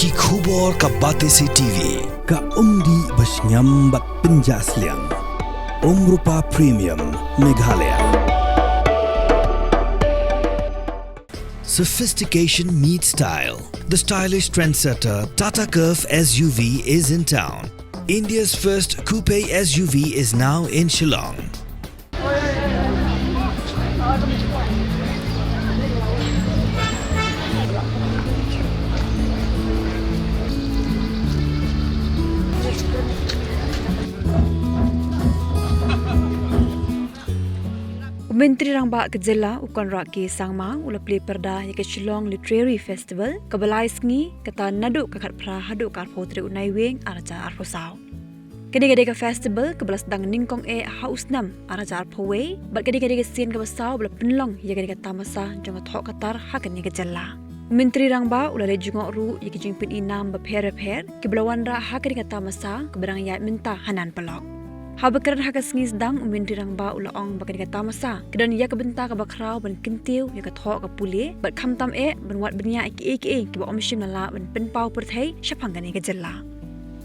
Ki khubor ka bate si TV. Ka umdi basnyam bat penjaslian. Rupa Premium Meghalaya. Sophistication meets style. The stylish trendsetter Tata Curve SUV is in town. India's first coupe SUV is now in Shillong. Myntri Rangbah ke Jilla ukon rak ke sangma ula Plie Pyrda ke Shillong Literary Festival ke Balai Sngi kata nadu kakat pra hadu kar potri unai weng araja arposau. Kede-kede ke festival ke belas dang ningkong haus nam araja arpowe bat kede-kede ke scene ke basau bela penlong ya kede ke tamasa jong thok katar hakan ke Jilla. Myntri Rangbah ula le jungok ru ya ke jingpin inam ba pher ke belawan ra hakan ke tamasa ke berang ya minta hanan pelok. Habakaran haka Sngi sedang Myntri Rangbah ula ong bakan kata masa kedan ia kebenta ke bakrau ban kentiu ia kathok ke pule bat khamtam ban wat benya ke ke ba omshim lala ban penpau perthai shapangan ke Jilla.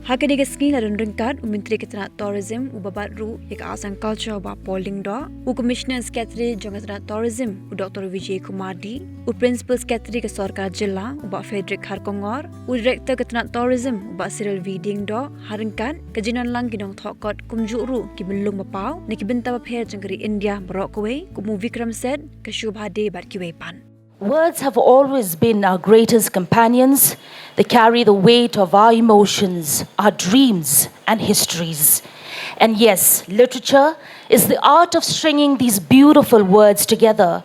Haka de Sngi la ringkat Myntri ketna tourism ubabat ru ia ke asang culture ba polling do commissioner secretary jongatna tourism Dr. Vijay Kumardi principal secretary ke Sarkar Jilla uba Frederick Harkongor director ketna tourism uba Cyril Viding do haringkat kejinan lang kinong thokot kumju ru ki belung bapau ne ki benta ba pher jangri India Brockway kumu Vikram said ke shubha de bat ki wepan. Words have always been our greatest companions. They carry the weight of our emotions, our dreams, and histories. And yes, literature is the art of stringing these beautiful words together.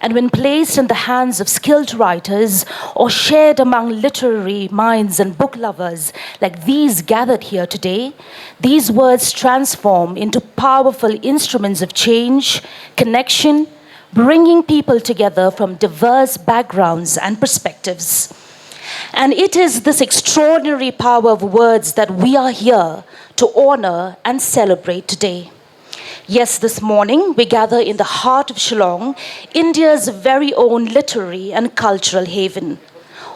And when placed in the hands of skilled writers or shared among literary minds and book lovers like these gathered here today, these words transform into powerful instruments of change, connection, bringing people together from diverse backgrounds and perspectives. And it is this extraordinary power of words that we are here to honor and celebrate today. Yes, this morning we gather in the heart of Shillong, India's very own literary and cultural haven.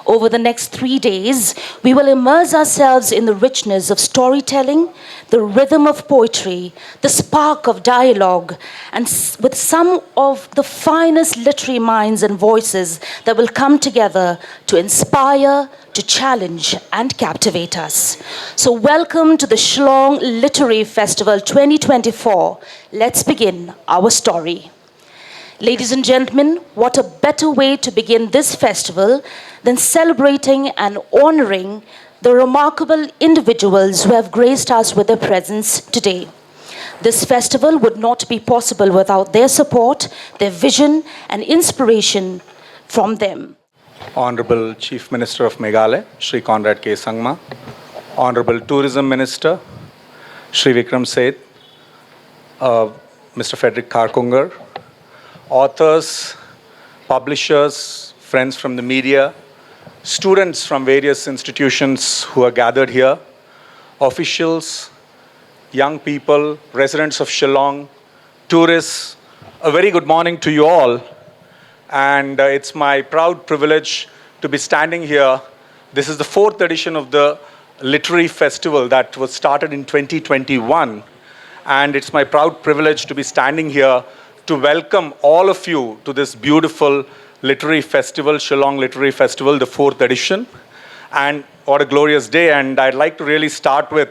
Over the next 3 days, we will immerse ourselves in the richness of storytelling, the rhythm of poetry, the spark of dialogue, and with some of the finest literary minds and voices that will come together to inspire, to challenge, and captivate us. So welcome to the Shillong Literary Festival 2024. Let's begin our story. Ladies and gentlemen, what a better way to begin this festival than celebrating and honoring the remarkable individuals who have graced us with their presence today. This festival would not be possible without their support, their vision, and inspiration from them. Honorable Chief Minister of Meghalaya, Shri Conrad K. Sangma, Honorable Tourism Minister, Shri Vikram Seth, Mr. Frederick Harkongor, authors, publishers, friends from the media, students from various institutions who are gathered here, officials, young people, residents of Shillong, tourists, a very good morning to you all. And it's my proud privilege to be standing here. This is the 4th edition of the Literary Festival that was started in 2021. And it's my proud privilege to be standing here to welcome all of you to this beautiful literary festival, Shillong Literary Festival, the 4th edition. And what a glorious day. And I'd like to really start with,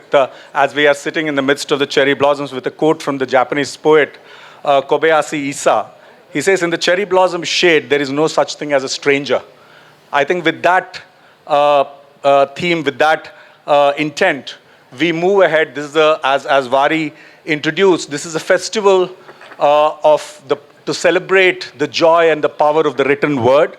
as we are sitting in the midst of the cherry blossoms, with a quote from the Japanese poet, Kobayashi Issa. He says, in the cherry blossom shade, there is no such thing as a stranger. I think with that theme, with that intent, we move ahead. This is as Vari introduced, this is a festival to celebrate the joy and the power of the written word.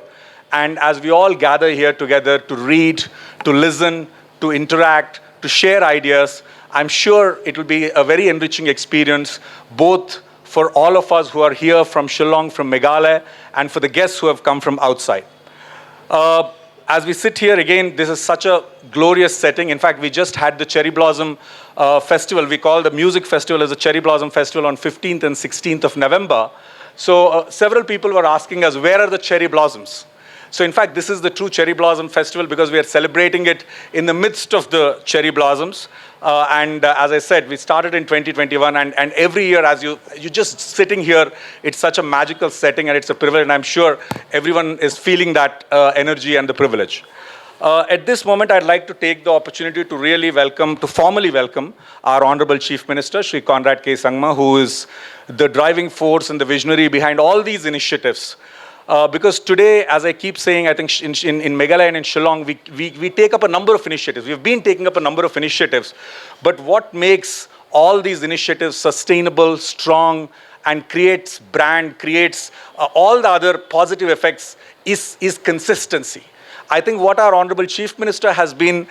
And as we all gather here together to read, to listen, to interact, to share ideas, I'm sure it will be a very enriching experience, both for all of us who are here from Shillong, from Meghalaya, and for the guests who have come from outside. As we sit here again, this is such a glorious setting. In fact, we just had the Cherry Blossom Festival. We call the music festival as the Cherry Blossom Festival on 15th and 16th of November. So several people were asking us, where are the cherry blossoms? So in fact, this is the true Cherry Blossom Festival because we are celebrating it in the midst of the cherry blossoms. As I said, we started in 2021, and every year, as you're just sitting here, it's such a magical setting, and it's a privilege, and I'm sure everyone is feeling that energy and the privilege. At this moment, I'd like to take the opportunity to formally welcome our Honorable Chief Minister, Shri Conrad K. Sangma, who is the driving force and the visionary behind all these initiatives. Because today, as I keep saying, I think in Meghalaya and in Shillong, we take up a number of initiatives. We've been taking up a number of initiatives. But what makes all these initiatives sustainable, strong, and creates brand, creates all the other positive effects is consistency. I think what our Honorable Chief Minister has been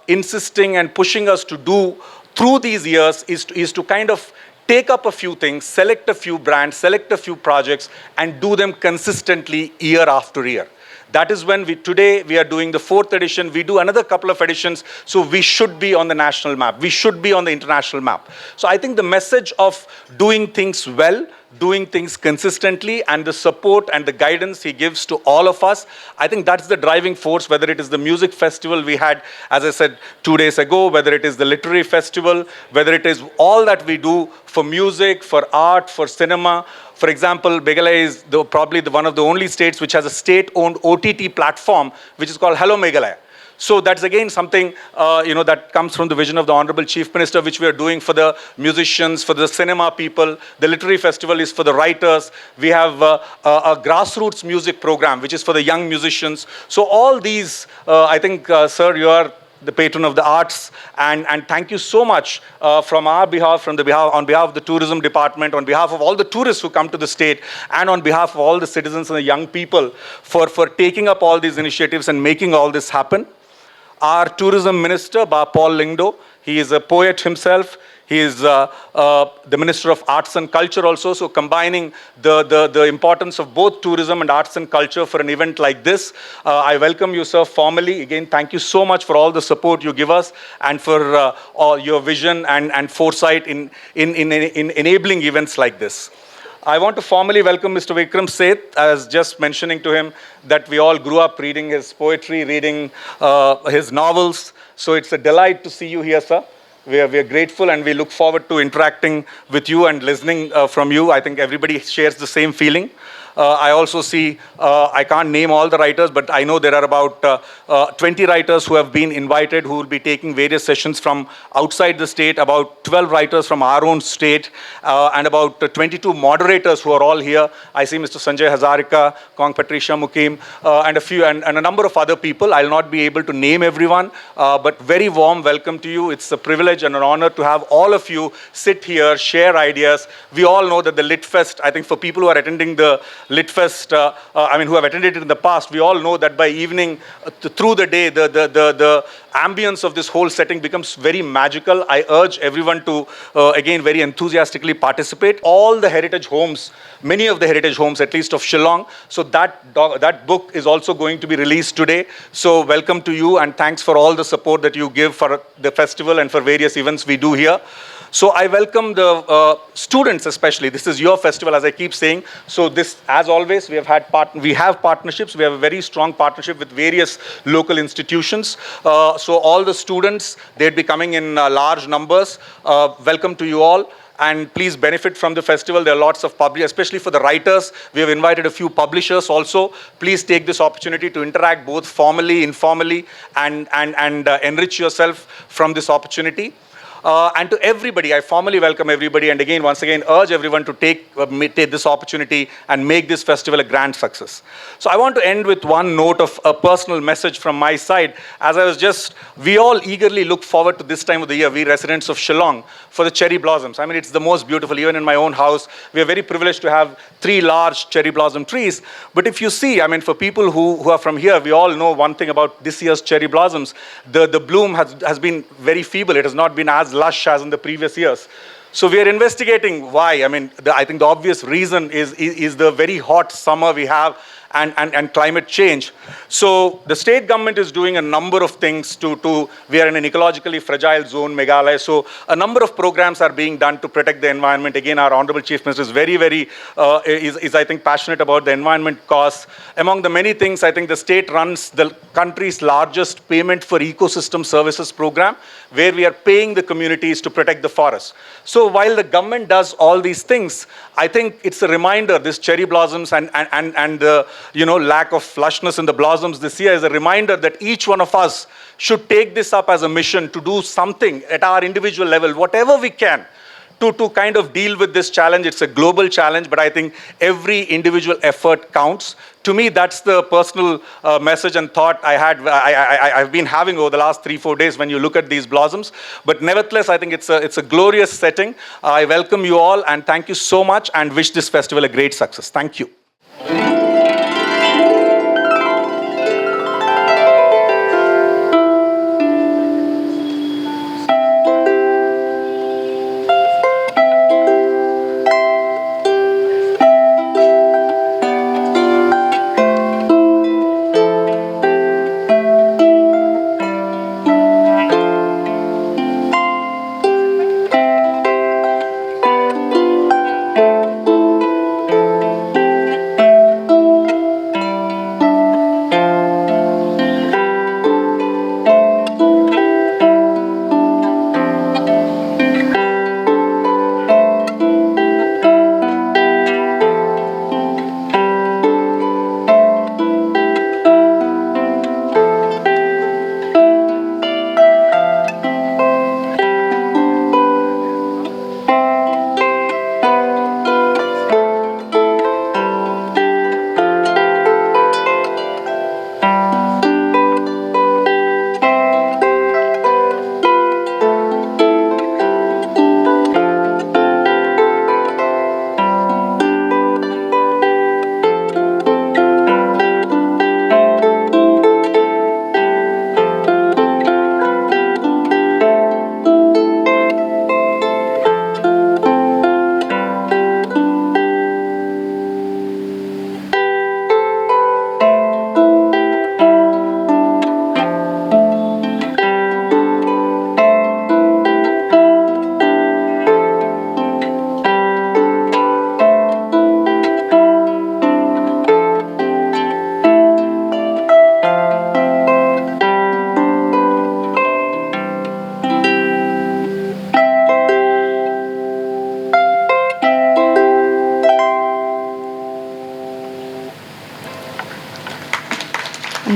insisting and pushing us to do through these years is to kind of take up a few things, select a few brands, select a few projects, and do them consistently year after year. That is when today we are doing the 4th edition. We do another couple of editions, so we should be on the national map. We should be on the international map. So I think the message of doing things well, doing things consistently, and the support and the guidance he gives to all of us, I think that's the driving force, whether it is the music festival we had, as I said, 2 days ago, whether it is the literary festival, whether it is all that we do for music, for art, for cinema. For example, Meghalaya is probably one of the only states which has a state-owned OTT platform, which is called Hello Meghalaya. So that's again something that comes from the vision of the Honorable Chief Minister, which we are doing for the musicians, for the cinema people. The literary festival is for the writers. We have a grassroots music program, which is for the young musicians. So all these, I think, sir, you are the patron of the arts, and thank you so much from our behalf, on behalf of the tourism department, on behalf of all the tourists who come to the state, and on behalf of all the citizens and the young people for taking up all these initiatives and making all this happen. Our tourism minister, Paul Lingdo, he is a poet himself. He is the Minister of Arts and Culture also, so combining the importance of both tourism and arts and culture for an event like this. I welcome you, sir, formally. Again, thank you so much for all the support you give us and for all your vision and foresight in enabling events like this. I want to formally welcome Mr. Vikram Seth. I was just mentioning to him that we all grew up reading his poetry, reading his novels. So it's a delight to see you here, sir. We are grateful, and we look forward to interacting with you and listening from you. I think everybody shares the same feeling. I also see, I can't name all the writers, but I know there are about 20 writers who have been invited, who will be taking various sessions from outside the state, about 12 writers from our own state, and about 22 moderators who are all here. I see Mr. Sanjay Hazarika, Kong Patricia Mukim, and a number of other people. I'll not be able to name everyone, but very warm welcome to you. It's a privilege and an honor to have all of you sit here, share ideas. We all know that the LitFest, I think for people who are attending the LitFest, who have attended it in the past, we all know that by evening, through the day, the ambience of this whole setting becomes very magical. I urge everyone to, again, very enthusiastically participate. All the heritage homes, many of the heritage homes, at least of Shillong, so that book is also going to be released today. So welcome to you, and thanks for all the support that you give for the festival and for various events we do here. So I welcome the students especially. This is your festival, as I keep saying. So this, as always, we have partnerships. We have a very strong partnership with various local institutions. So all the students, they'd be coming in large numbers. Welcome to you all. And please benefit from the festival. There are lots of publishers, especially for the writers. We have invited a few publishers also. Please take this opportunity to interact both formally, informally, and enrich yourself from this opportunity. And to everybody, I formally welcome everybody, and again, once again, urge everyone to take this opportunity and make this festival a grand success. So I want to end with one note of a personal message from my side. We all eagerly look forward to this time of the year, we residents of Shillong, for the cherry blossoms. I mean, it's the most beautiful. Even in my own house, we are very privileged to have 3 large cherry blossom trees. But if you see, I mean, for people who are from here, we all know one thing about this year's cherry blossoms. The bloom has been very feeble. It has not been as lush as in the previous years. So we are investigating why. I mean, I think the obvious reason is the very hot summer we have, and climate change. So the state government is doing a number of things we are in an ecologically fragile zone, Meghalaya, so a number of programs are being done to protect the environment. Again, our Honorable Chief Minister is very, I think, passionate about the environment cause. Among the many things, I think the state runs the country's largest payment for ecosystem services program, where we are paying the communities to protect the forest. So while the government does all these things, I think it's a reminder, this cherry blossoms and the lack of flushness in the blossoms this year is a reminder that each one of us should take this up as a mission to do something at our individual level, whatever we can, to kind of deal with this challenge. It's a global challenge, but I think every individual effort counts. To me, that's the personal message and thought I've been having over the last 3-4 days when you look at these blossoms. But nevertheless, I think it's a glorious setting. I welcome you all and thank you so much and wish this festival a great success. Thank you.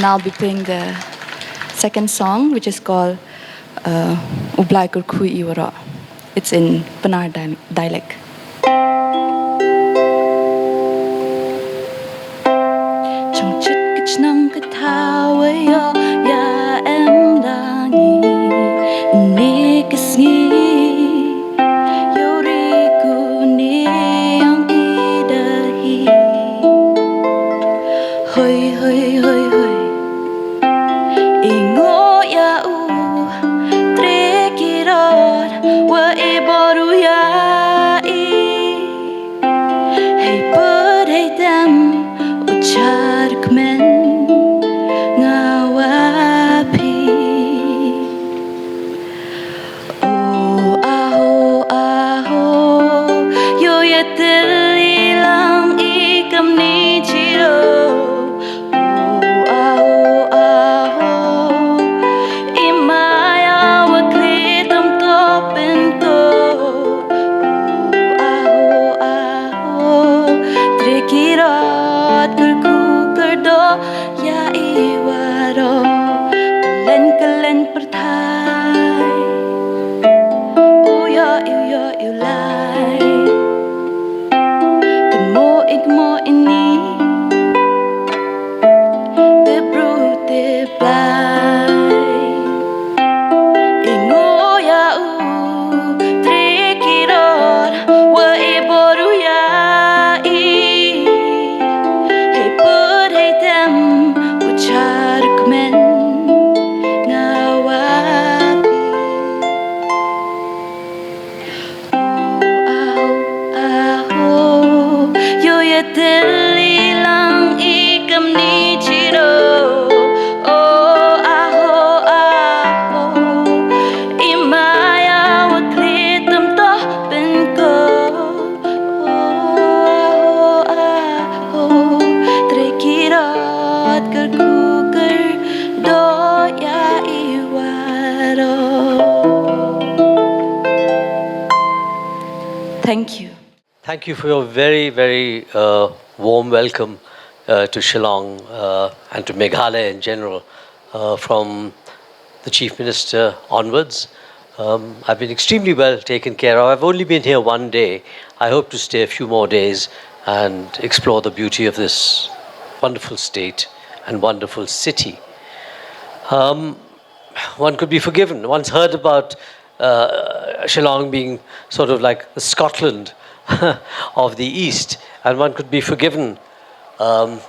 Now I'll be playing the second song, which is called Ublai Kurkhui Iwara. It's in Panar dialect. Trong chit kich nang katawaya ya em dangi ne kisngi yoriku ne ang idahi hoi hoi hoi hoi ingo ya u trekirot wa eboru ya I Thank you. Thank you for your very, very warm welcome to Shillong and to Meghalaya in general from the Chief Minister onwards. I've been extremely well taken care of. I've only been here one day. I hope to stay a few more days and explore the beauty of this wonderful state and wonderful city. One could be forgiven. Once heard about Shillong being sort of like the Scotland of the East, and one could be forgiven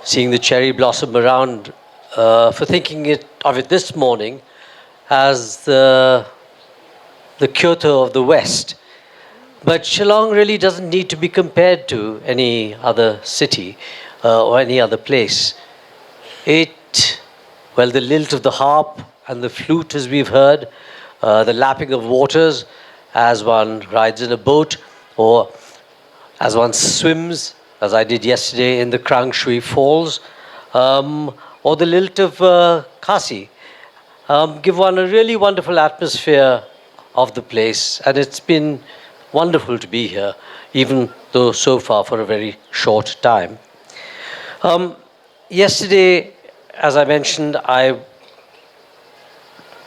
seeing the cherry blossom around for thinking of it this morning as the Kyoto of the West. But Shillong really doesn't need to be compared to any other city or any other place. The lilt of the harp and the flute, as we've heard, the lapping of waters as one rides in a boat or as one swims, as I did yesterday in the Krang Shui Falls, or the lilt of Kasi, give one a really wonderful atmosphere of the place. And it's been wonderful to be here, even though so far for a very short time. Yesterday, as I mentioned, I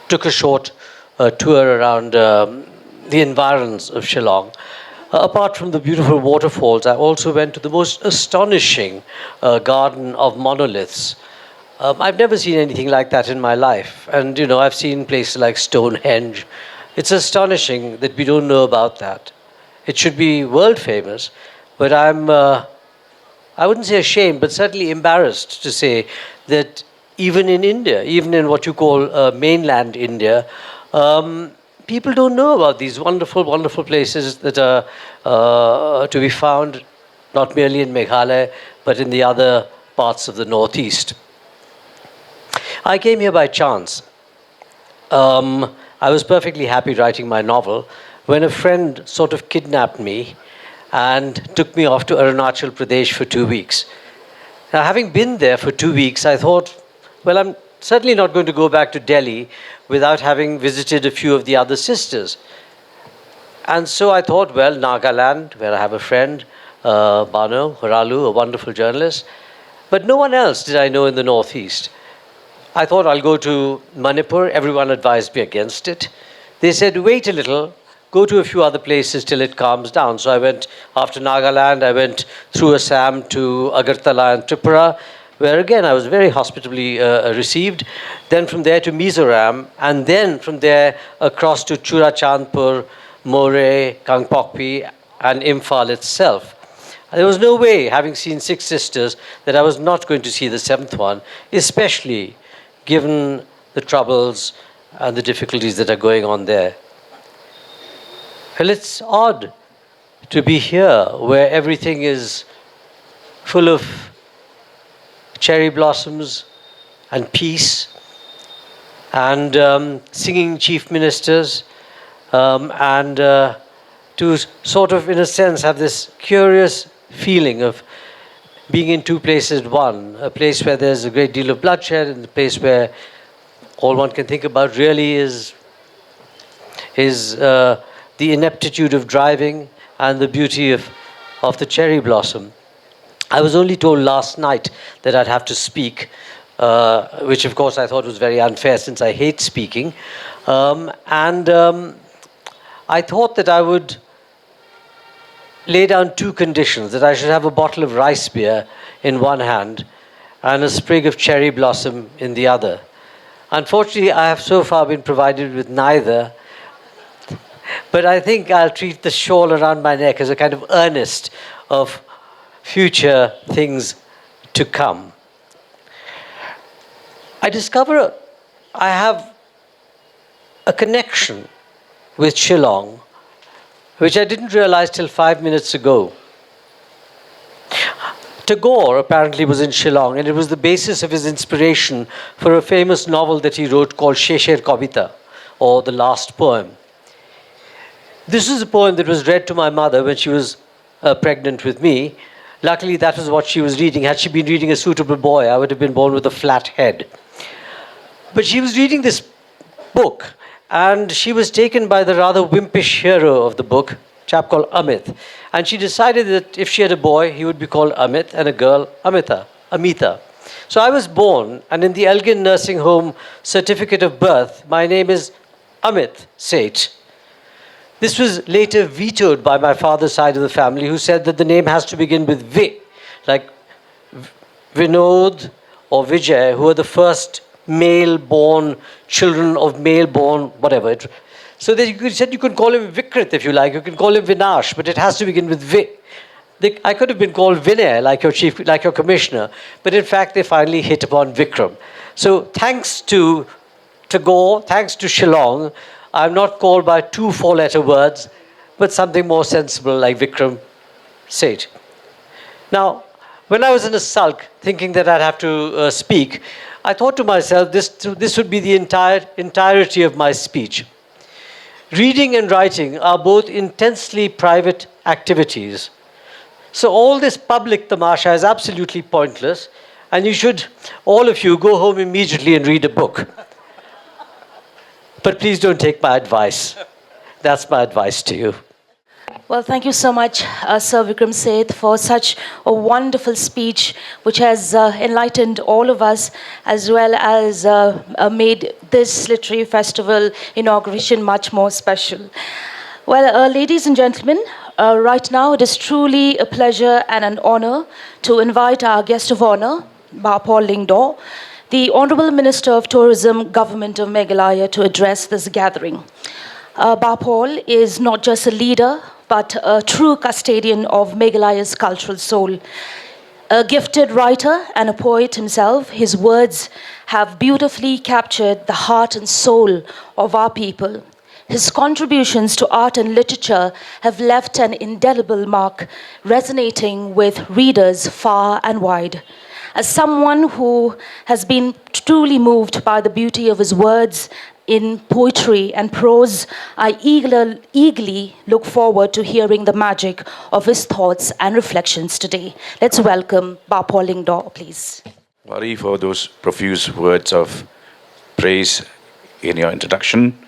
took a short tour around the environs of Shillong. Apart from the beautiful waterfalls, I also went to the most astonishing garden of monoliths. I've never seen anything like that in my life. And, I've seen places like Stonehenge. It's astonishing that we don't know about that. It should be world famous, but I wouldn't say ashamed, but certainly embarrassed to say that even in India, even in what you call mainland India, people don't know about these wonderful, wonderful places that are to be found not merely in Meghalaya, but in the other parts of the northeast. I came here by chance. I was perfectly happy writing my novel when a friend sort of kidnapped me and took me off to Arunachal Pradesh for 2 weeks. Now, having been there for 2 weeks, I thought, well, I'm certainly not going to go back to Delhi without having visited a few of the other sisters. And so I thought, well, Nagaland, where I have a friend, Bano Horalu, a wonderful journalist, but no one else did I know in the northeast. I thought I'll go to Manipur. Everyone advised me against it. They said, wait a little, go to a few other places till it calms down. So I went after Nagaland, I went through Assam to Agartala and Tripura, where again I was very hospitably received. Then from there to Mizoram, and then from there across to Churachandpur, Moreh, Kangpokpi, and Imphal itself. There was no way, having seen 6 sisters, that I was not going to see the 7th one, especially given the troubles and the difficulties that are going on there. Well, it's odd to be here where everything is full of cherry blossoms and peace and singing chief ministers and to sort of, in a sense, have this curious feeling of being in 2 places at one, a place where there's a great deal of bloodshed and a place where all one can think about really is the ineptitude of driving and the beauty of the cherry blossom. I was only told last night that I'd have to speak, which of course I thought was very unfair since I hate speaking. I thought that I would lay down 2 conditions, that I should have a bottle of rice beer in one hand and a sprig of cherry blossom in the other. Unfortunately, I have so far been provided with neither, but I think I'll treat the shawl around my neck as a kind of earnest of future things to come. I discover I have a connection with Shillong, which I didn't realize till 5 minutes ago. Tagore apparently was in Shillong, and it was the basis of his inspiration for a famous novel that he wrote called Shesher Kavita, or The Last Poem. This is a poem that was read to my mother when she was pregnant with me. Luckily, that was what she was reading. Had she been reading A Suitable Boy, I would have been born with a flat head. But she was reading this book, and she was taken by the rather wimpish hero of the book, chap called Amit. And she decided that if she had a boy, he would be called Amit, and a girl, Amita. So I was born, and in the Elgin Nursing Home certificate of birth, my name is Amit Seth. This was later vetoed by my father's side of the family, who said that the name has to begin with V, like Vinod or Vijay, who are the first male-born children of male-born whatever. So they said you could call him Vikrit if you like, you can call him Vinash, but it has to begin with V. I could have been called Vinay, like your commissioner, but in fact they finally hit upon Vikram. So thanks to Tagore, thanks to Shillong, I'm not called by 2 4-letter words, but something more sensible like Vikram Seth. Now, when I was in a sulk, thinking that I'd have to speak, I thought to myself, this would be the entirety of my speech. Reading and writing are both intensely private activities. So all this public tamasha is absolutely pointless, and you should, all of you, go home immediately and read a book. But please don't take my advice. That's my advice to you. Well, thank you so much, Sir Vikram Seth, for such a wonderful speech which has enlightened all of us, as well as made this literary festival inauguration much more special. Well, ladies and gentlemen, right now it is truly a pleasure and an honor to invite our guest of honor, Bapol Lingdo, the Honorable Minister of Tourism, Government of Meghalaya, to address this gathering. Bapol is not just a leader, but a true custodian of Meghalaya's cultural soul. A gifted writer and a poet himself, his words have beautifully captured the heart and soul of our people. His contributions to art and literature have left an indelible mark, resonating with readers far and wide. As someone who has been truly moved by the beauty of his words in poetry and prose, I eagerly look forward to hearing the magic of his thoughts and reflections today. Let's welcome Bapol Lingdo, please. Wari, for those profuse words of praise in your introduction.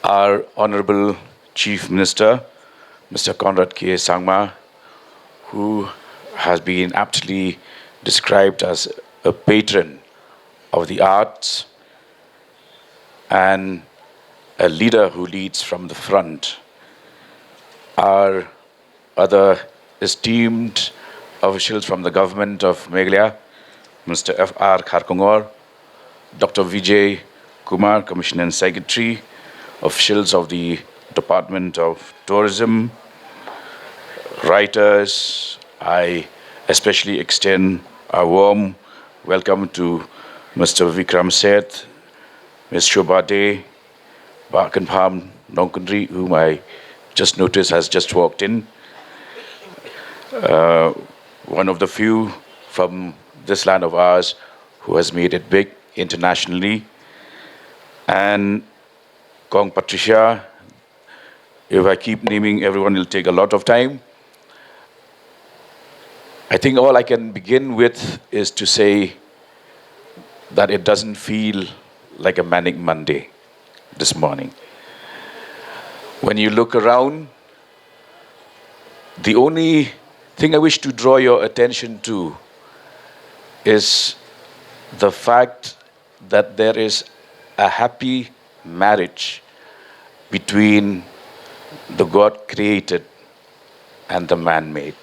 Our Honorable Chief Minister, Mr. Conrad K. Sangma, who has been aptly described as a patron of the arts and a leader who leads from the front. Our other esteemed officials from the government of Meghalaya, Mr. F.R. Kharkongor, Dr. Vijay Kumar, Commissioner and Secretary, officials of the Department of Tourism, writers. I especially extend a warm welcome to Mr. Vikram Seth, Ms. Shobha De, Bakanpham Nongkundri, whom I just noticed has just walked in. One of the few from this land of ours who has made it big internationally. And Kong Patricia, if I keep naming everyone, it'll take a lot of time. I think all I can begin with is to say that it doesn't feel like a manic Monday this morning. When you look around, the only thing I wish to draw your attention to is the fact that there is a happy marriage between the God created and the man-made.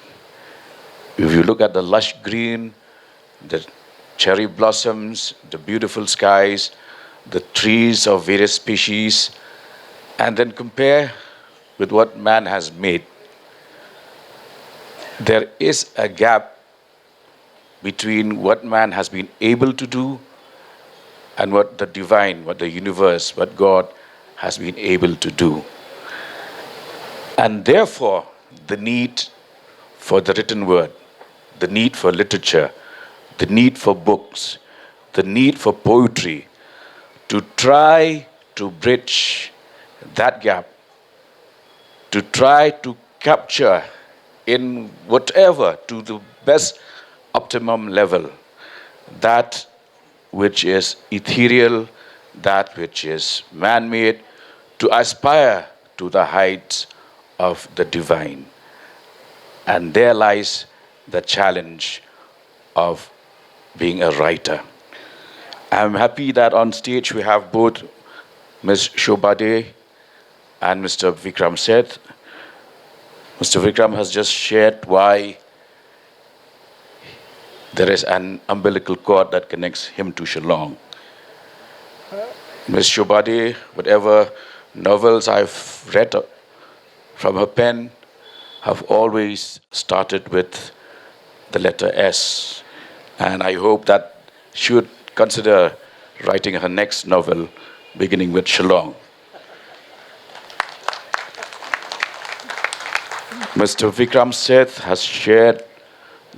If you look at the lush green, the cherry blossoms, the beautiful skies, the trees of various species, and then compare with what man has made, there is a gap between what man has been able to do and what the divine, what the universe, what God has been able to do. And therefore, the need for the written word, the need for literature, the need for books, the need for poetry, to try to bridge that gap, to try to capture in whatever, to the best optimum level, that which is ethereal, that which is man-made, to aspire to the heights of the divine. And there lies the challenge of being a writer. I'm happy that on stage we have both Ms. Shobade and Mr. Vikram Seth. Mr. Vikram has just shared why there is an umbilical cord that connects him to Shillong. Ms. Shobade, whatever novels I've read from her pen have always started with the letter S. And I hope that she would consider writing her next novel beginning with Shillong. Mr. Vikram Seth has shared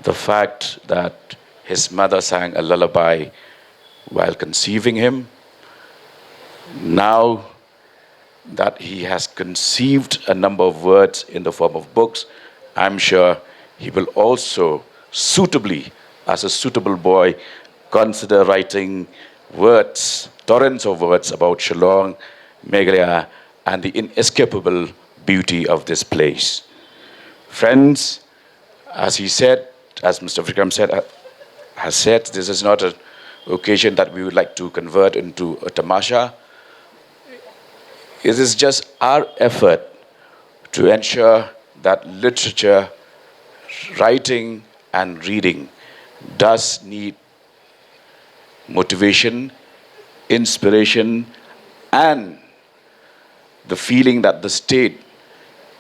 the fact that his mother sang a lullaby while conceiving him. Now that he has conceived a number of words in the form of books, I'm sure he will also suitably, as a suitable boy, consider writing words, torrents of words about Shillong, Meghalaya, and the inescapable beauty of this place. Friends, as he said, as Mr. Vikram has said, this is not an occasion that we would like to convert into a tamasha. It is just our effort to ensure that literature, writing, and reading does need motivation, inspiration, and the feeling that the state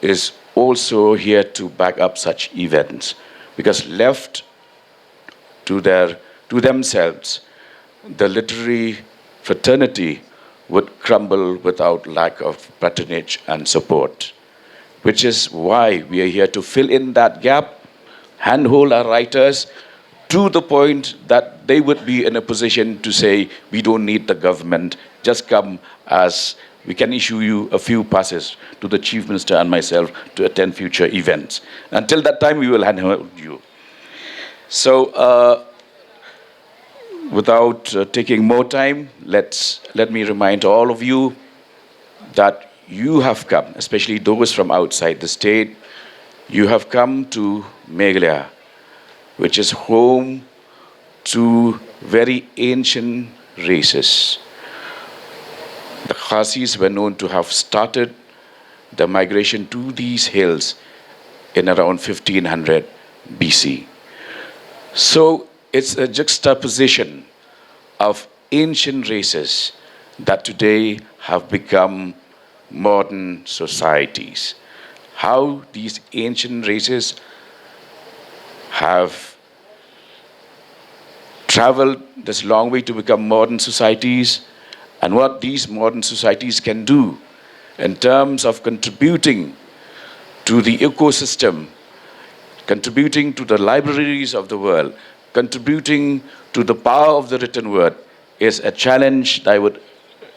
is also here to back up such events. Because left to themselves, the literary fraternity would crumble without lack of patronage and support, which is why we are here to fill in that gap, handhold our writers to the point that they would be in a position to say, we don't need the government, just come as we can issue you a few passes to the Chief Minister and myself to attend future events. Until that time, we will handhold you. So, without taking more time, let me remind all of you that you have come, especially those from outside the state, you have come to Meghalaya, which is home to very ancient races. The Khasis were known to have started the migration to these hills in around 1500 BC. So it's a juxtaposition of ancient races that today have become modern societies. How these ancient races have traveled this long way to become modern societies, and what these modern societies can do in terms of contributing to the ecosystem, contributing to the libraries of the world, contributing to the power of the written word, is a challenge that I would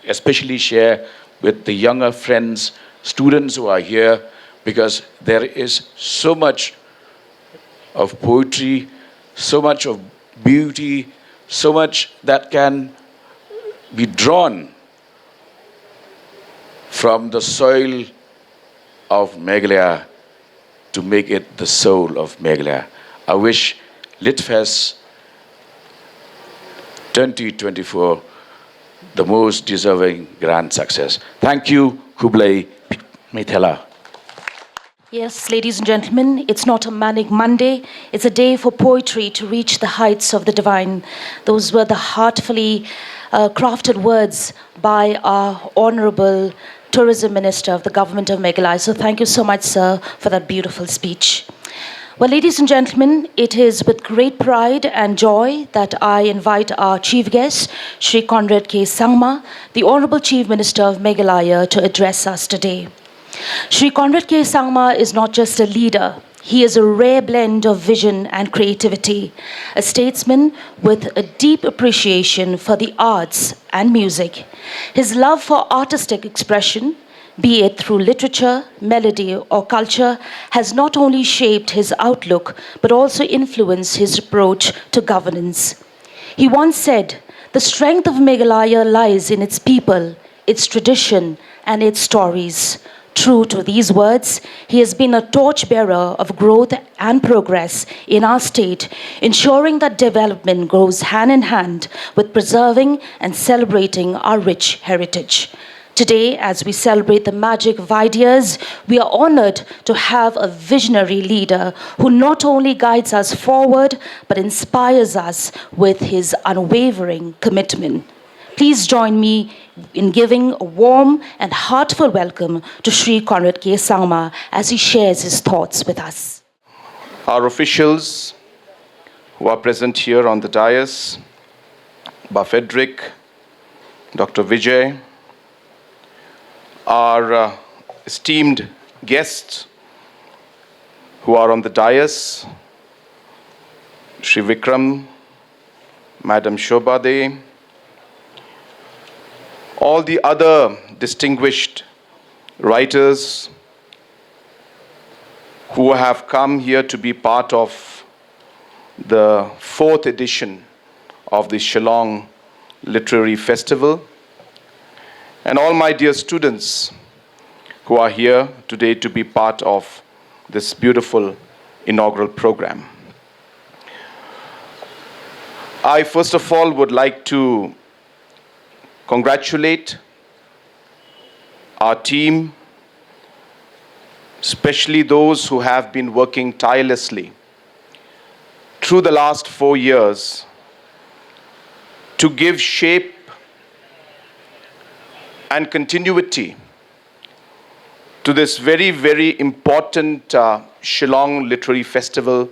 especially share with the younger friends, students who are here, because there is so much of poetry, so much of beauty, so much that can be drawn from the soil of Meghalaya to make it the soul of Meghalaya. I wish LitFest 2024 the most deserving grand success. Thank you, Kublai Mithela. Yes, ladies and gentlemen, it's not a manic Monday. It's a day for poetry to reach the heights of the divine. Those were the heartfully crafted words by our Honorable Tourism Minister of the Government of Meghalaya. So thank you so much, sir, for that beautiful speech. Well, ladies and gentlemen, it is with great pride and joy that I invite our chief guest, Shri Conrad K. Sangma, the Honorable Chief Minister of Meghalaya, to address us today. Shri Conrad K. Sangma is not just a leader. He is a rare blend of vision and creativity, a statesman with a deep appreciation for the arts and music. His love for artistic expression, be it through literature, melody, or culture, has not only shaped his outlook, but also influenced his approach to governance. He once said, "The strength of Meghalaya lies in its people, its tradition, and its stories. True to these words, he has been a torchbearer of growth and progress in our state, ensuring that development goes hand in hand with preserving and celebrating our rich heritage. Today, as we celebrate the magic of ideas, we are honored to have a visionary leader who not only guides us forward, but inspires us with his unwavering commitment. Please join me in giving a warm and heartfelt welcome to Sri Conrad K. Sangma as he shares his thoughts with us. Our officials who are present here on the dais, Frederick, Dr. Vijay, our esteemed guests who are on the dais, Sri Vikram, Madam Shobade, all the other distinguished writers who have come here to be part of the 4th edition of the Shillong Literary Festival, and all my dear students who are here today to be part of this beautiful inaugural program. I first of all would like to congratulate our team, especially those who have been working tirelessly through the last 4 years to give shape and continuity to this very, very important Shillong Literary Festival,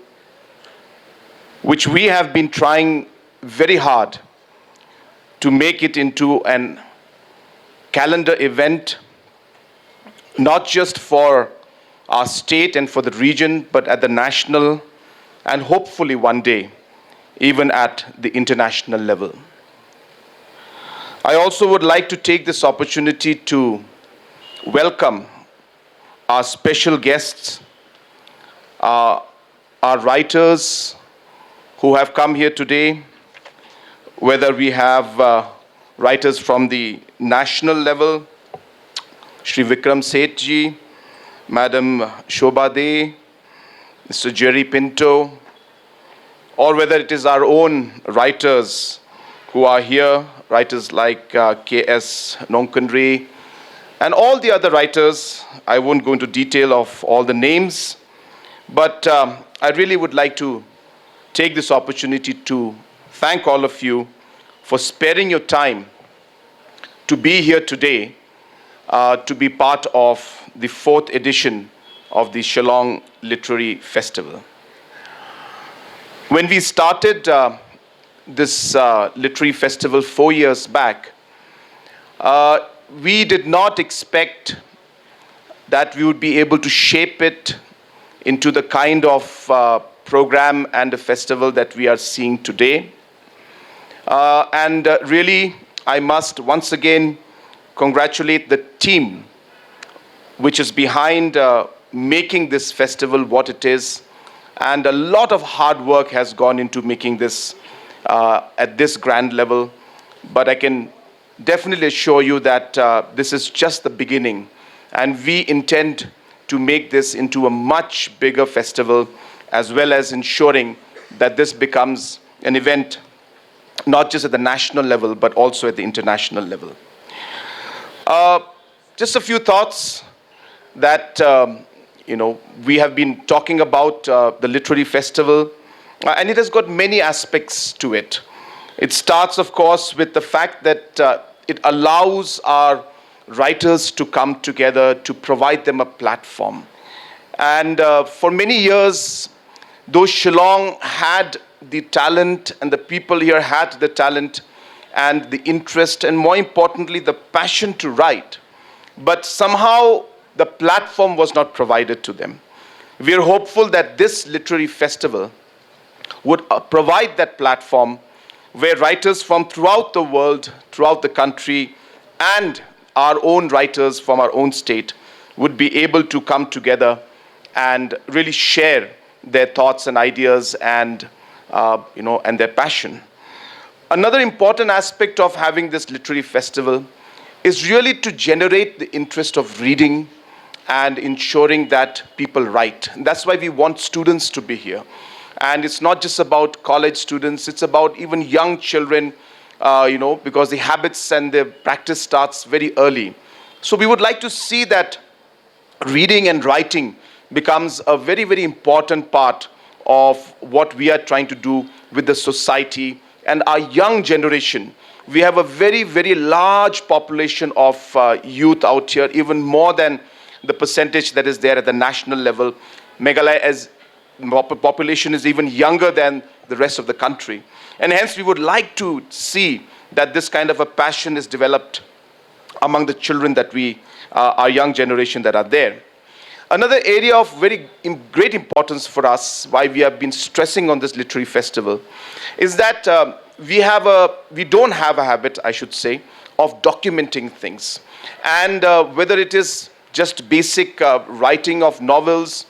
which we have been trying very hard to make it into an calendar event, not just for our state and for the region, but at the national and hopefully one day, even at the international level. I also would like to take this opportunity to welcome our special guests, our writers who have come here today, whether we have writers from the national level, Shri Vikram Seth ji, Madam Shobade, Mr. Jerry Pinto, or whether it is our own writers who are here, writers like K.S. Nonkandri, and all the other writers. I won't go into detail of all the names, but I really would like to take this opportunity to thank all of you for sparing your time to be here today, to be part of the 4th edition of the Shillong Literary Festival. When we started this literary festival 4 years back, we did not expect that we would be able to shape it into the kind of program and a festival that we are seeing today. Really, I must once again congratulate the team which is behind making this festival what it is. And a lot of hard work has gone into making this at this grand level. But I can definitely assure you that this is just the beginning. And we intend to make this into a much bigger festival, as well as ensuring that this becomes an event not just at the national level, but also at the international level. Just a few thoughts that we have been talking about the literary festival, and it has got many aspects to it. It starts, of course, with the fact that it allows our writers to come together, to provide them a platform. And for many years, though Shillong had the talent and the people here had the talent and the interest and, more importantly, the passion to write, but somehow the platform was not provided to them. We are hopeful that this literary festival would provide that platform where writers from throughout the world, throughout the country, and our own writers from our own state would be able to come together and really share their thoughts and ideas and their passion. Another important aspect of having this literary festival is really to generate the interest of reading and ensuring that people write. And that's why we want students to be here. And it's not just about college students, it's about even young children, because the habits and the practice starts very early. So we would like to see that reading and writing becomes a very, very important part of what we are trying to do with the society and our young generation. We have a very, very large population of youth out here, even more than the percentage that is there at the national level. Meghalaya as population is even younger than the rest of the country. And hence we would like to see that this kind of a passion is developed among the children that our young generation that are there. Another area of very great importance for us, why we have been stressing on this literary festival, is that we don't have a habit, I should say, of documenting things. And whether it is just basic writing of novels,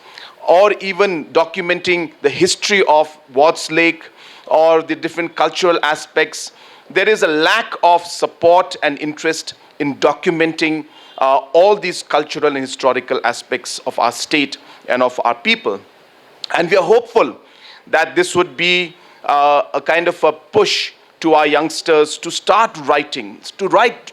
or even documenting the history of Wards Lake, or the different cultural aspects, there is a lack of support and interest in documenting all these cultural and historical aspects of our state and of our people. And we are hopeful that this would be a kind of a push to our youngsters to start writing,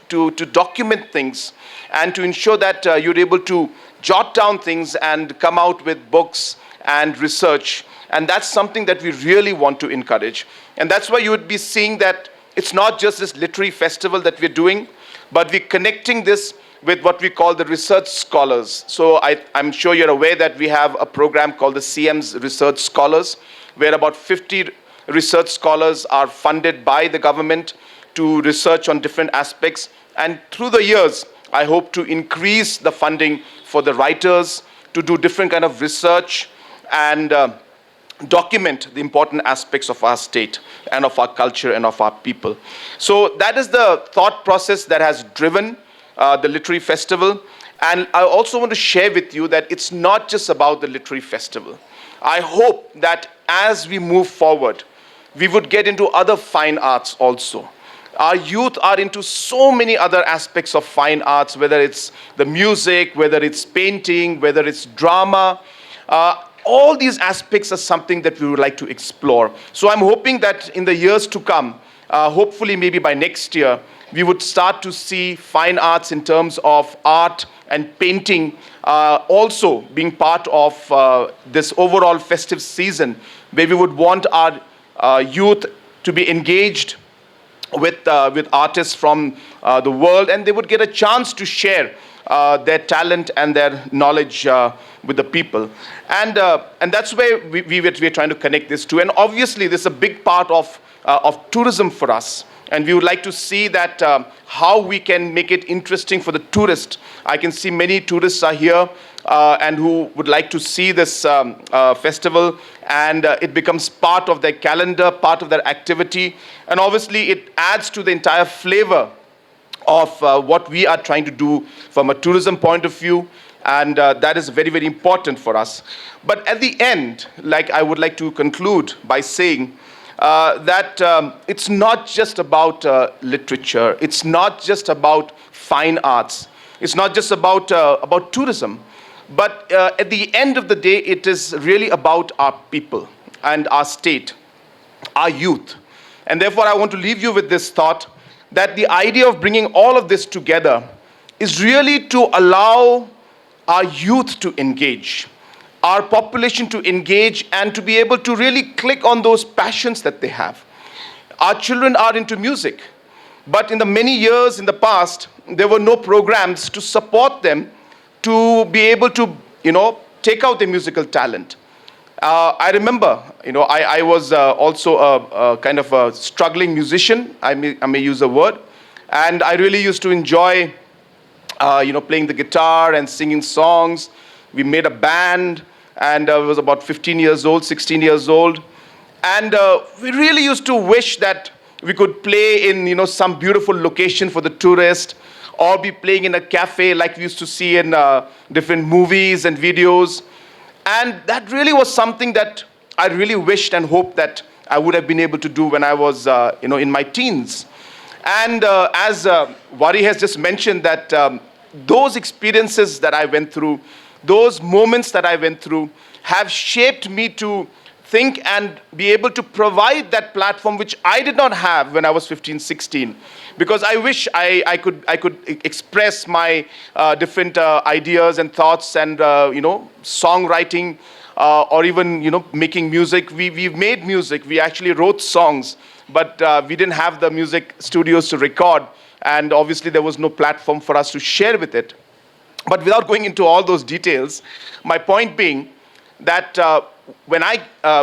to document things, and to ensure that you're able to jot down things and come out with books and research. And that's something that we really want to encourage. And that's why you would be seeing that it's not just this literary festival that we're doing, but we're connecting this with what we call the research scholars. So I'm sure you're aware that we have a program called the CM's Research Scholars, where about 50 research scholars are funded by the government to research on different aspects. And through the years, I hope to increase the funding for the writers to do different kind of research and document the important aspects of our state and of our culture and of our people. So that is the thought process that has driven the literary festival. And I also want to share with you that it's not just about the literary festival. I hope that as we move forward, we would get into other fine arts also. Our youth are into so many other aspects of fine arts, whether it's the music, whether it's painting, whether it's drama. All these aspects are something that we would like to explore. So I'm hoping that in the years to come, hopefully maybe by next year, we would start to see fine arts in terms of art and painting also being part of this overall festive season, where we would want our youth to be engaged with artists from the world, and they would get a chance to share their talent and their knowledge with the people. And that's where we're trying to connect this to. And obviously, this is a big part of tourism for us. And we would like to see that how we can make it interesting for the tourist. I can see many tourists are here and who would like to see this festival, and it becomes part of their calendar, part of their activity. And obviously, it adds to the entire flavor of what we are trying to do from a tourism point of view. And that is very, very important for us. But at the end, I would like to conclude by saying that it's not just about literature. It's not just about fine arts. It's not just about tourism. But at the end of the day, it is really about our people and our state, our youth. And therefore, I want to leave you with this thought that the idea of bringing all of this together is really to allow our youth to engage, our population to engage, and to be able to really click on those passions that they have. Our children are into music, but in the many years in the past, there were no programs to support them to be able to, take out their musical talent. I remember, I was also a kind of a struggling musician, I may use a word, and I really used to enjoy, playing the guitar and singing songs. We made a band, and I was about 15 years old, 16 years old, and we really used to wish that we could play in, some beautiful location for the tourist, or be playing in a cafe like we used to see in different movies and videos. And that really was something that I really wished and hoped that I would have been able to do when I was, in my teens. And as Wari has just mentioned that those experiences that I went through, those moments that I went through, have shaped me to think and be able to provide that platform which I did not have when I was 15, 16. Because I wish I could express my different ideas and thoughts and, songwriting, or even, making music. We've made music. We actually wrote songs, but we didn't have the music studios to record. And obviously there was no platform for us to share with it. But without going into all those details, my point being that when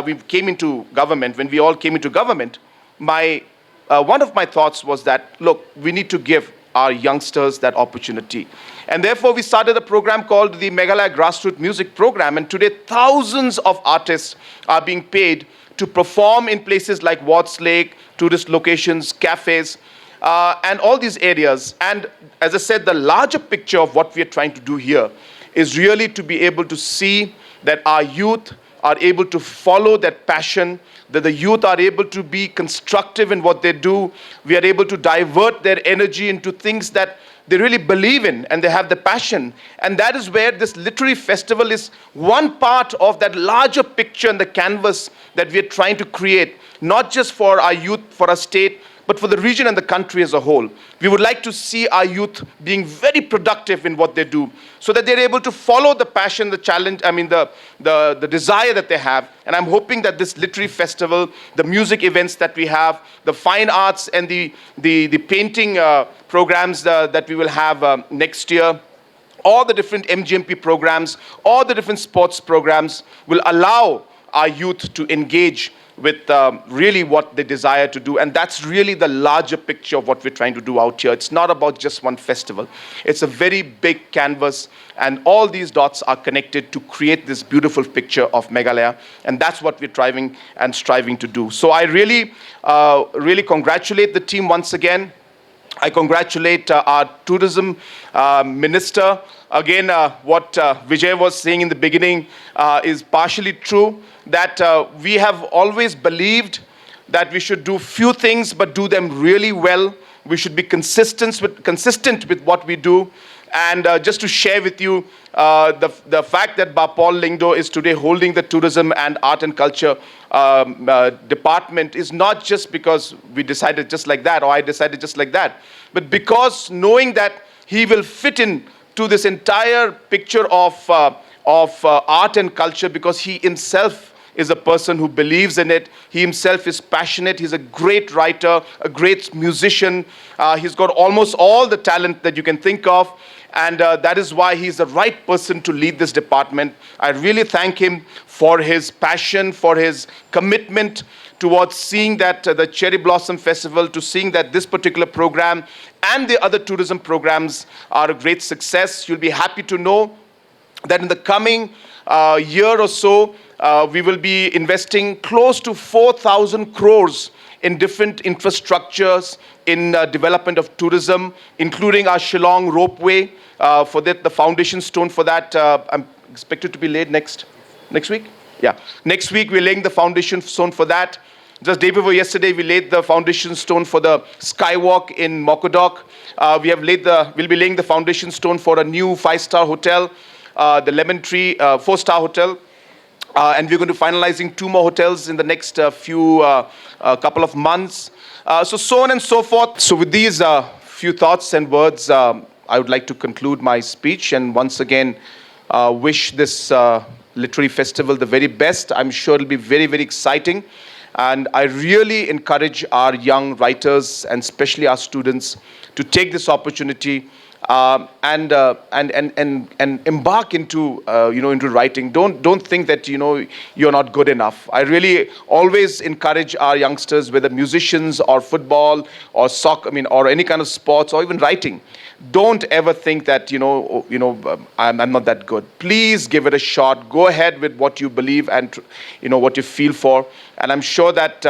we came into government, when we all came into government, one of my thoughts was that, look, we need to give our youngsters that opportunity. And therefore, we started a program called the Meghalaya Grassroots Music Program. And today, thousands of artists are being paid to perform in places like Watts Lake, tourist locations, cafes, and all these areas. And as I said, the larger picture of what we are trying to do here is really to be able to see that our youth are able to follow that passion, that the youth are able to be constructive in what they do. We are able to divert their energy into things that they really believe in and they have the passion. And that is where this literary festival is one part of that larger picture and the canvas that we are trying to create, not just for our youth, for our state, but for the region and the country as a whole. We would like to see our youth being very productive in what they do, so that they're able to follow the passion, the challenge, the desire that they have. And I'm hoping that this literary festival, the music events that we have, the fine arts and the painting programs that we will have next year, all the different MGMP programs, all the different sports programs will allow our youth to engage with really what they desire to do. And that's really the larger picture of what we're trying to do out here. It's not about just one festival. It's a very big canvas, and all these dots are connected to create this beautiful picture of Meghalaya. And that's what we're striving to do. So I really congratulate the team once again. I congratulate our tourism minister. Again, what Vijay was saying in the beginning is partially true, that we have always believed that we should do few things but do them really well. We should be consistent with what we do. And just to share with you, the fact that Paul Lingdo is today holding the tourism and art and culture department is not just because we decided just like that, or I decided just like that, but because knowing that he will fit in to this entire picture of art and culture, because he himself is a person who believes in it. He himself is passionate. He's a great writer, a great musician. He's got almost all the talent that you can think of. And that is why he's the right person to lead this department. I really thank him for his passion, for his commitment towards seeing that the Cherry Blossom Festival, to seeing that this particular program and the other tourism programs are a great success. You'll be happy to know that in the coming year or so, we will be investing close to 4,000 crores in different infrastructures in development of tourism, including our Shillong ropeway. For that, the foundation stone for that, I'm expected to be laid next week? Yeah. Next week, we're laying the foundation stone for that. Just day before yesterday, we laid the foundation stone for the Skywalk in Mokhodok. We'll be laying the foundation stone for a new 5-star hotel, the Lemon Tree 4-star hotel. And we're going to be finalizing 2 more hotels in the next couple of months. So on and so forth. So with these few thoughts and words, I would like to conclude my speech and once again wish this literary festival the very best. I'm sure it'll be very, very exciting. And I really encourage our young writers and especially our students to take this opportunity and embark into into writing. Don't think that you're not good enough. I really always encourage our youngsters, whether musicians or football or soccer, or any kind of sports or even writing. Don't ever think that I'm not that good. Please give it a shot. Go ahead with what you believe and what you feel for. And I'm sure that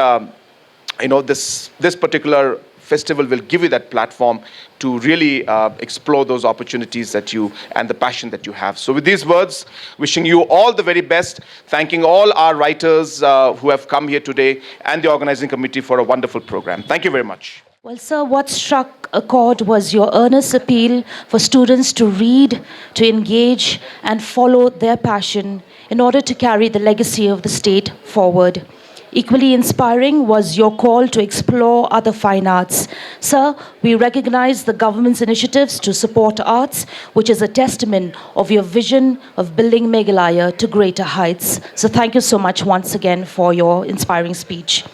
this particular festival will give you that platform to really explore those opportunities that you and the passion that you have. So with these words, wishing you all the very best, thanking all our writers who have come here today and the organizing committee for a wonderful program. Thank you very much. Well, sir, what struck a chord was your earnest appeal for students to read, to engage, and follow their passion in order to carry the legacy of the state forward. Equally inspiring was your call to explore other fine arts. Sir, we recognize the government's initiatives to support arts, which is a testament of your vision of building Meghalaya to greater heights. So thank you so much once again for your inspiring speech.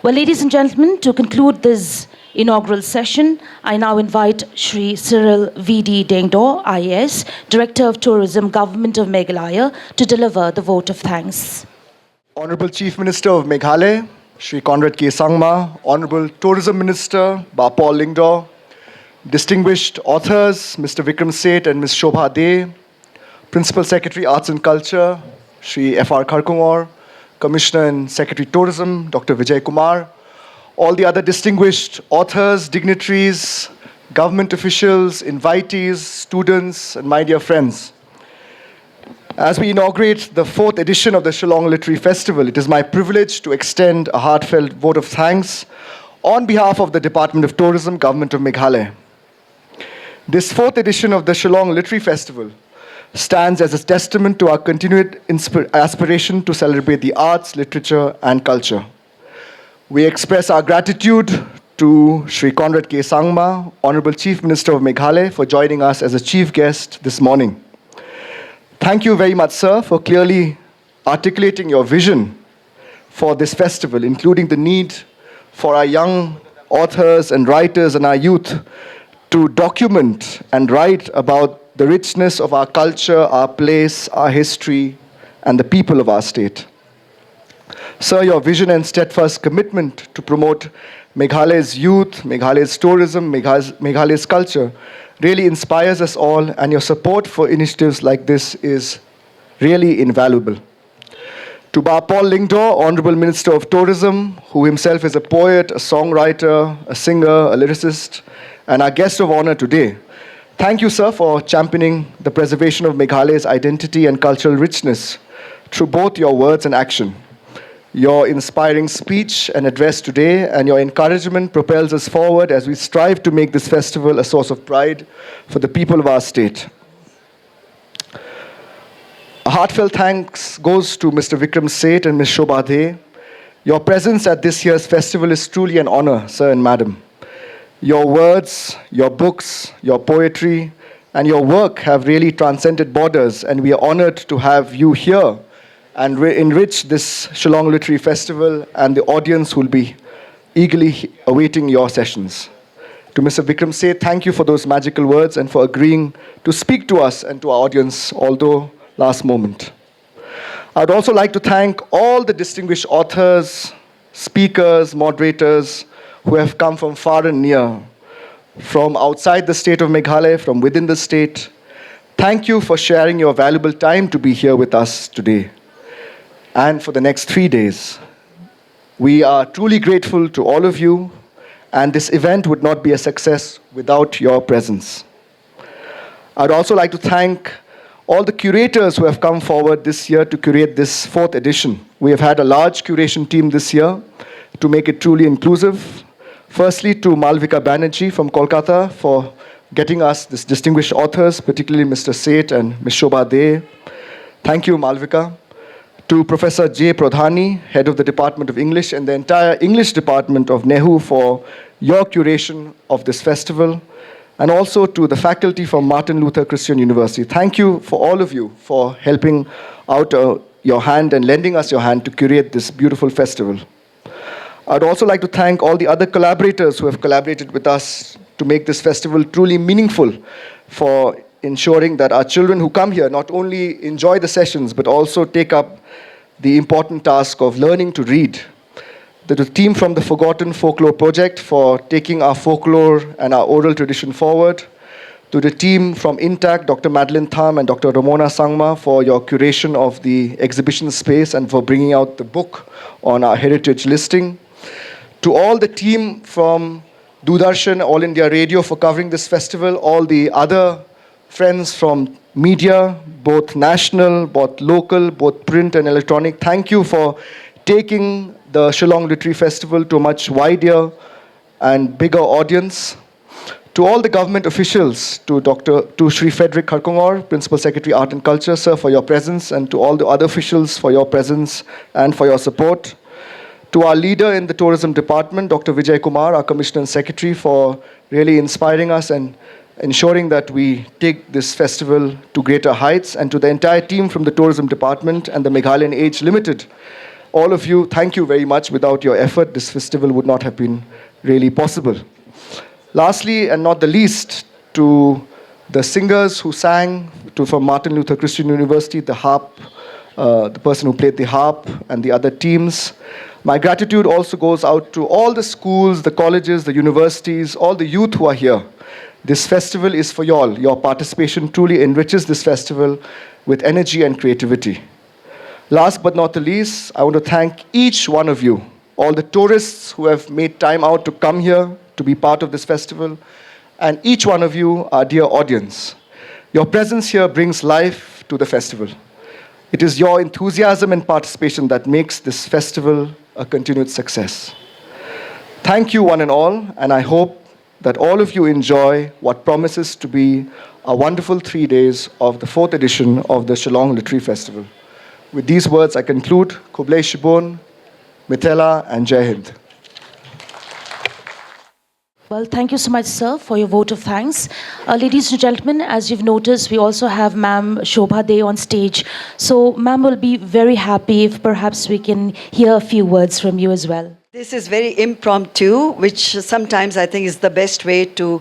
Well, ladies and gentlemen, to conclude this inaugural session, I now invite Shri Cyril V.D. Dengdo, IAS, Director of Tourism, Government of Meghalaya, to deliver the vote of thanks. Honorable Chief Minister of Meghalaya, Shri Conrad K. Sangma, Honorable Tourism Minister, Paul Lyngdoh, distinguished authors, Mr. Vikram Seth and Ms. Shobha De, Principal Secretary Arts and Culture, Shri F.R. Kharkungor, Commissioner and Secretary Tourism, Dr. Vijay Kumar, all the other distinguished authors, dignitaries, government officials, invitees, students, and my dear friends. As we inaugurate the 4th edition of the Shillong Literary Festival, it is my privilege to extend a heartfelt vote of thanks on behalf of the Department of Tourism, Government of Meghalaya. This 4th edition of the Shillong Literary Festival stands as a testament to our continued aspiration to celebrate the arts, literature, and culture. We express our gratitude to Shri Conrad K. Sangma, Honorable Chief Minister of Meghalaya, for joining us as a chief guest this morning. Thank you very much, sir, for clearly articulating your vision for this festival, including the need for our young authors and writers and our youth to document and write about the richness of our culture, our place, our history, and the people of our state. Sir, your vision and steadfast commitment to promote Meghalaya's youth, Meghalaya's tourism, Meghalaya's culture really inspires us all, and your support for initiatives like this is really invaluable. To Paul Lyngdoh, Honorable Minister of Tourism, who himself is a poet, a songwriter, a singer, a lyricist, and our guest of honor today, thank you, sir, for championing the preservation of Meghalaya's identity and cultural richness through both your words and action. Your inspiring speech and address today and your encouragement propels us forward as we strive to make this festival a source of pride for the people of our state. A heartfelt thanks goes to Mr. Vikram Seth and Ms. Shobha De. Your presence at this year's festival is truly an honor, sir and madam. Your words, your books, your poetry, and your work have really transcended borders, and we are honored to have you here and enrich this Shillong Literary Festival and the audience who will be eagerly awaiting your sessions. To Mr. Vikram Seth, thank you for those magical words and for agreeing to speak to us and to our audience, although last moment. I'd also like to thank all the distinguished authors, speakers, moderators who have come from far and near, from outside the state of Meghalaya, from within the state. Thank you for sharing your valuable time to be here with us today and for the next 3 days. We are truly grateful to all of you, and this event would not be a success without your presence. I'd also like to thank all the curators who have come forward this year to curate this 4th edition. We have had a large curation team this year to make it truly inclusive. Firstly, to Malvika Banerjee from Kolkata for getting us these distinguished authors, particularly Mr. Seth and Ms. Shobha De. Thank you, Malvika. To Professor J. Pradhani, Head of the Department of English, and the entire English Department of NEHU for your curation of this festival, and also to the faculty from Martin Luther Christian University. Thank you for all of you for helping out your hand and lending us your hand to curate this beautiful festival. I'd also like to thank all the other collaborators who have collaborated with us to make this festival truly meaningful, for ensuring that our children who come here not only enjoy the sessions, but also take up the important task of learning to read. The team from the Forgotten Folklore Project for taking our folklore and our oral tradition forward. To the team from Intact, Dr. Madeline Tham and Dr. Ramona Sangma for your curation of the exhibition space and for bringing out the book on our heritage listing. To all the team from Doordarshan, All India Radio for covering this festival, all the other friends from media, both national, both local, both print and electronic, thank you for taking the Shillong Literary Festival to a much wider and bigger audience. To all the government officials, to Shri Frederick Kharkongor, Principal Secretary Art and Culture, sir, for your presence, and to all the other officials for your presence and for your support. To our leader in the tourism department, Dr. Vijay Kumar, our Commissioner and Secretary, for really inspiring us and ensuring that we take this festival to greater heights, and to the entire team from the tourism department and the Meghalayan Age Limited. All of you, thank you very much. Without your effort, this festival would not have been really possible. Lastly, and not the least, to the singers who sang from Martin Luther Christian University, the harp, the person who played the harp, and the other teams. My gratitude also goes out to all the schools, the colleges, the universities, all the youth who are here. This festival is for you all. Your participation truly enriches this festival with energy and creativity. Last but not the least, I want to thank each one of you, all the tourists who have made time out to come here to be part of this festival, and each one of you, our dear audience. Your presence here brings life to the festival. It is your enthusiasm and participation that makes this festival a continued success. Thank you one and all, and I hope that all of you enjoy what promises to be a wonderful 3 days of the 4th edition of the Shillong Literary Festival. With these words, I conclude. Kublai Shibun, Mithela, and Jai Hind. Well, thank you so much, sir, for your vote of thanks. Ladies and gentlemen, as you've noticed, we also have Ma'am Shobha Dey on stage. So, Ma'am will be very happy if perhaps we can hear a few words from you as well. This is very impromptu, which sometimes I think is the best way to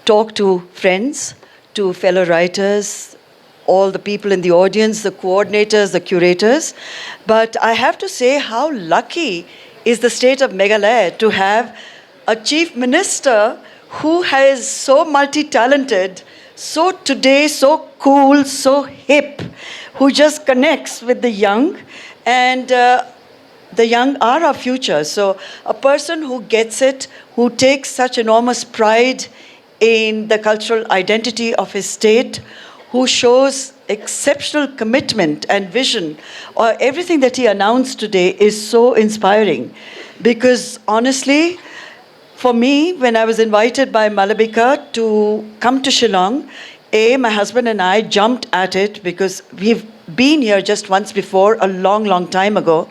talk to friends, to fellow writers, all the people in the audience, the coordinators, the curators. But I have to say how lucky is the state of Meghalaya to have a chief minister who is so multi-talented, so today, so cool, so hip, who just connects with the young, and the young are our future. So a person who gets it, who takes such enormous pride in the cultural identity of his state, who shows exceptional commitment and vision, or everything that he announced today is so inspiring. Because honestly, for me, when I was invited by Malabika to come to Shillong, my husband and I jumped at it because we've been here just once before, a long, long time ago.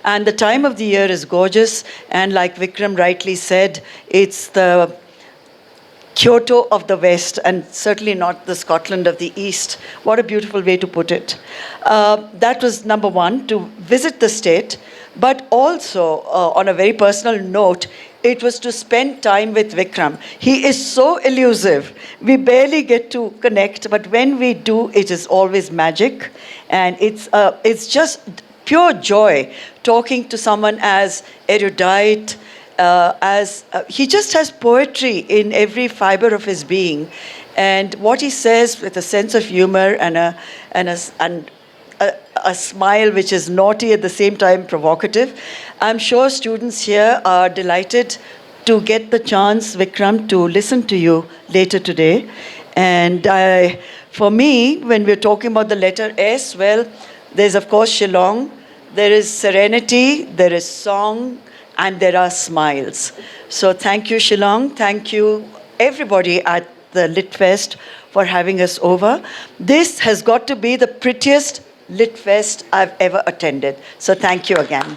And the time of the year is gorgeous. And like Vikram rightly said, it's the Kyoto of the West and certainly not the Scotland of the East. What a beautiful way to put it. That was number one, to visit the state. But also, on a very personal note, it was to spend time with Vikram. He is so elusive. We barely get to connect, but when we do, it is always magic. And it's just pure joy talking to someone as erudite, he just has poetry in every fiber of his being. And what he says with a sense of humor and a smile which is naughty at the same time provocative. I'm sure students here are delighted to get the chance, Vikram, to listen to you later today. And for me, when we're talking about the letter S, well, there's of course Shillong, there is serenity, there is song, and there are smiles. So thank you, Shillong. Thank you, everybody at the Lit Fest for having us over. This has got to be the prettiest Lit Fest I've ever attended. So thank you again.